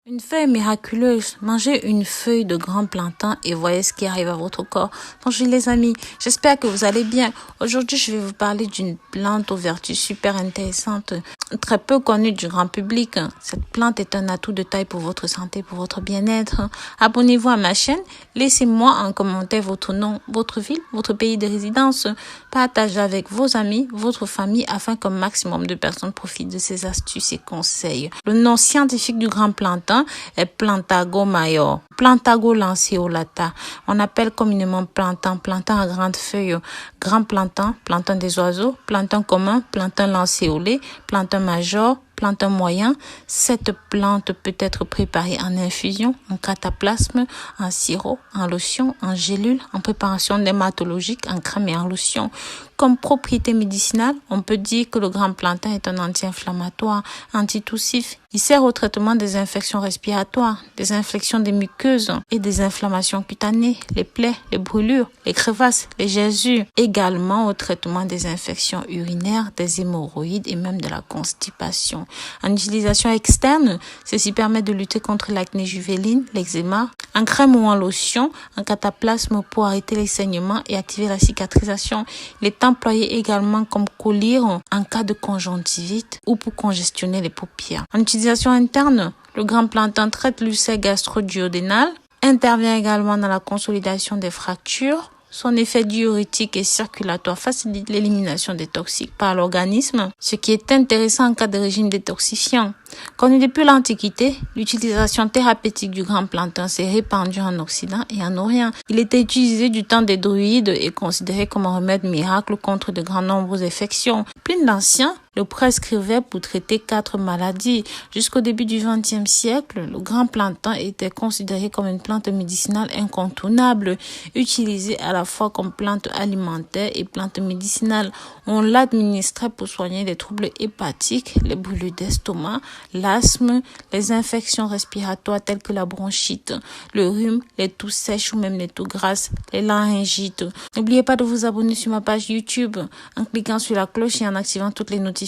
Une feuille miraculeuse. Mangez une feuille de grand plantain et voyez ce qui arrive à votre corps. Bonjour les amis, j'espère que vous allez bien. Aujourd'hui, je vais vous parler d'une plante aux vertus super intéressantes, très peu connue du grand public. Cette plante est un atout de taille pour votre santé, pour votre bien-être. Abonnez-vous à ma chaîne, laissez-moi en commentaire votre nom, votre ville, votre pays de résidence. Partagez avec vos amis, votre famille afin qu'un maximum de personnes profitent de ces astuces et conseils. Le nom scientifique du grand plantain est Plantago major. Plantago lanceolata. On appelle communément plantain à grandes feuilles. Grand plantain des oiseaux, plantain commun, plantain lancéolé, plantain major, plantain moyen. Cette plante peut être préparée en infusion, en cataplasme, en sirop, en lotion, en gélule, en préparation dermatologique, en crème et en lotion. Comme propriété médicinale, on peut dire que le grand plantain est un anti-inflammatoire, antitoussif. Il sert au traitement des infections respiratoires, des infections des muqueuses et des inflammations cutanées, les plaies, les brûlures, les crevasses, les gerçures. Également au traitement des infections urinaires, des hémorroïdes et même de la constipation. En utilisation externe, ceci permet de lutter contre l'acné juvénile, l'eczéma, en crème ou en lotion, en cataplasme pour arrêter les saignements et activer la cicatrisation. Il est employé également comme collyre en cas de conjonctivite ou pour congestionner les paupières. En utilisation interne, le grand plantain traite l'ulcère gastro-duodénal, intervient également dans la consolidation des fractures. Son effet diurétique et circulatoire facilite l'élimination des toxiques par l'organisme, ce qui est intéressant en cas de régime détoxifiant. Connu depuis l'Antiquité, l'utilisation thérapeutique du grand plantain s'est répandue en Occident et en Orient. Il était utilisé du temps des druides et considéré comme un remède miracle contre de grands nombres d'infections. Pline l'Ancien le prescrivait pour traiter 4 maladies. Jusqu'au début du XXe siècle, le grand plantain était considéré comme une plante médicinale incontournable, utilisée à la fois comme plante alimentaire et plante médicinale. On l'administrait pour soigner les troubles hépatiques, les brûlures d'estomac, l'asthme, les infections respiratoires telles que la bronchite, le rhume, les toux sèches ou même les toux grasses, les laryngites. N'oubliez pas de vous abonner sur ma page YouTube en cliquant sur la cloche et en activant toutes les notifications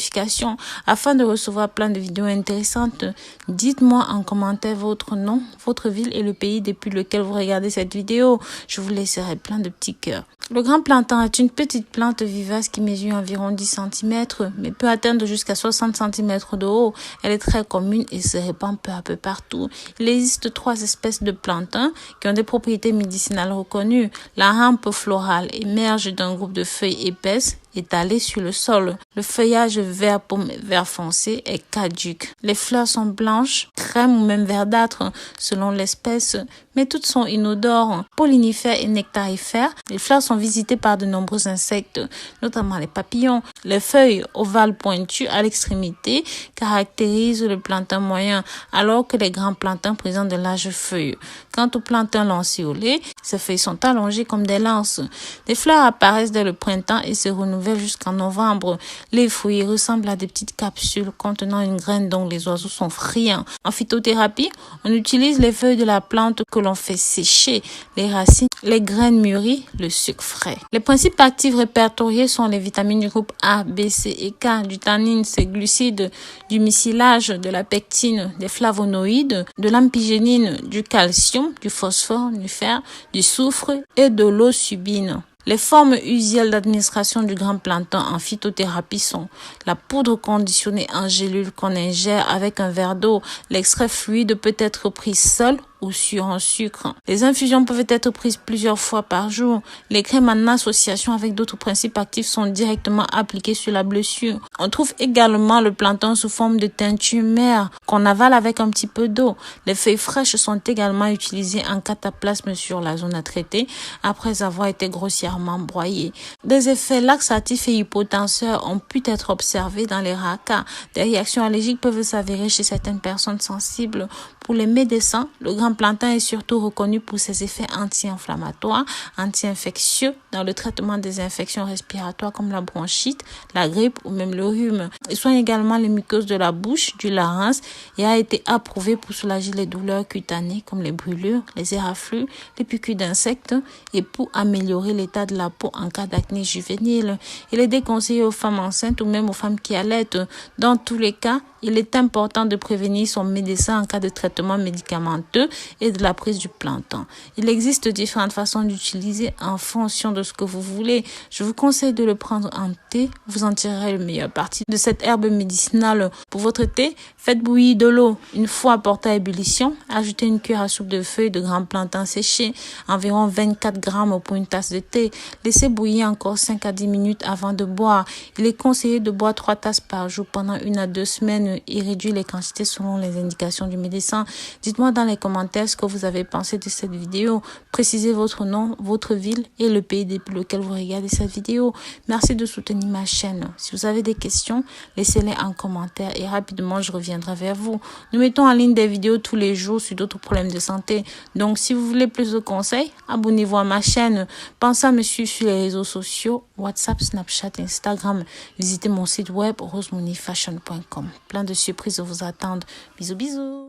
afin de recevoir plein de vidéos intéressantes. Dites-moi en commentaire votre nom, votre ville et le pays depuis lequel vous regardez cette vidéo. Je vous laisserai plein de petits cœurs. Le grand plantain est une petite plante vivace qui mesure environ 10 cm, mais peut atteindre jusqu'à 60 cm de haut. Elle est très commune et se répand peu à peu partout. Il existe 3 espèces de plantain qui ont des propriétés médicinales reconnues. La hampe florale émerge d'un groupe de feuilles épaisses étalées sur le sol. Le feuillage vert paume vert foncé est caduc. Les fleurs sont blanches, crème ou même verdâtres selon l'espèce, mais toutes sont inodores, pollinifères et nectarifères. Les fleurs sont visitées par de nombreux insectes, notamment les papillons. Les feuilles ovales pointues à l'extrémité caractérisent le plantain moyen, alors que les grands plantains présentent de larges feuilles. Quant au plantain lancéolé, ses feuilles sont allongées comme des lances. Les fleurs apparaissent dès le printemps et se renouvellent jusqu'en novembre. Les fruits ressemblent à des petites capsules contenant une graine dont les oiseaux sont friands. En phytothérapie, on utilise les feuilles de la plante que l'on fait sécher, les racines, les graines mûries, le sucre frais. Les principes actifs répertoriés sont les vitamines du groupe A, B, C et K, du tannine, des glucides, du mucilage, de la pectine, des flavonoïdes, de l'ampigénine, du calcium, du phosphore, du fer, du soufre et de l'osubine. Les formes usuelles d'administration du grand plantain en phytothérapie sont la poudre conditionnée en gélule qu'on ingère avec un verre d'eau. L'extrait fluide peut être pris seul ou sur un sucre. Les infusions peuvent être prises plusieurs fois par jour. Les crèmes en association avec d'autres principes actifs sont directement appliquées sur la blessure. On trouve également le plantain sous forme de teinture mère qu'on avale avec un petit peu d'eau. Les feuilles fraîches sont également utilisées en cataplasme sur la zone à traiter après avoir été grossièrement broyées. Des effets laxatifs et hypotenseurs ont pu être observés dans les rares cas. Des réactions allergiques peuvent s'avérer chez certaines personnes sensibles. Pour les médecins, le grand plantain est surtout reconnu pour ses effets anti-inflammatoires, anti-infectieux dans le traitement des infections respiratoires comme la bronchite, la grippe ou même le rhume. Il soigne également les muqueuses de la bouche, du larynx et a été approuvé pour soulager les douleurs cutanées comme les brûlures, les éraflures, les piqûres d'insectes et pour améliorer l'état de la peau en cas d'acné juvénile. Il est déconseillé aux femmes enceintes ou même aux femmes qui allaitent. Dans tous les cas, Il est important de prévenir son médecin en cas de traitement médicamenteux et de la prise du plantain. Il existe différentes façons d'utiliser en fonction de ce que vous voulez. Je vous conseille de le prendre en thé. Vous en tirerez le meilleur parti de cette herbe médicinale. Pour votre thé, faites bouillir de l'eau une fois portée à ébullition. Ajoutez une cuillère à soupe de feuilles de grand plantain séché, environ 24 grammes pour une tasse de thé. Laissez bouillir encore 5 à 10 minutes avant de boire. Il est conseillé de boire 3 tasses par jour pendant 1 à 2 semaines et réduire les quantités selon les indications du médecin. Dites-moi dans les commentaires ce que vous avez pensé de cette vidéo. Précisez votre nom, votre ville et le pays depuis lequel vous regardez cette vidéo. Merci de soutenir ma chaîne. Si vous avez des questions, laissez-les en commentaire et rapidement je reviendrai vers vous. Nous mettons en ligne des vidéos tous les jours sur d'autres problèmes de santé. Donc si vous voulez plus de conseils, abonnez-vous à ma chaîne. Pensez à me suivre sur les réseaux sociaux, WhatsApp, Snapchat, Instagram. Visitez mon site web rosemoneyfashion.com. Plein de surprises vous attendent. Bisous, bisous.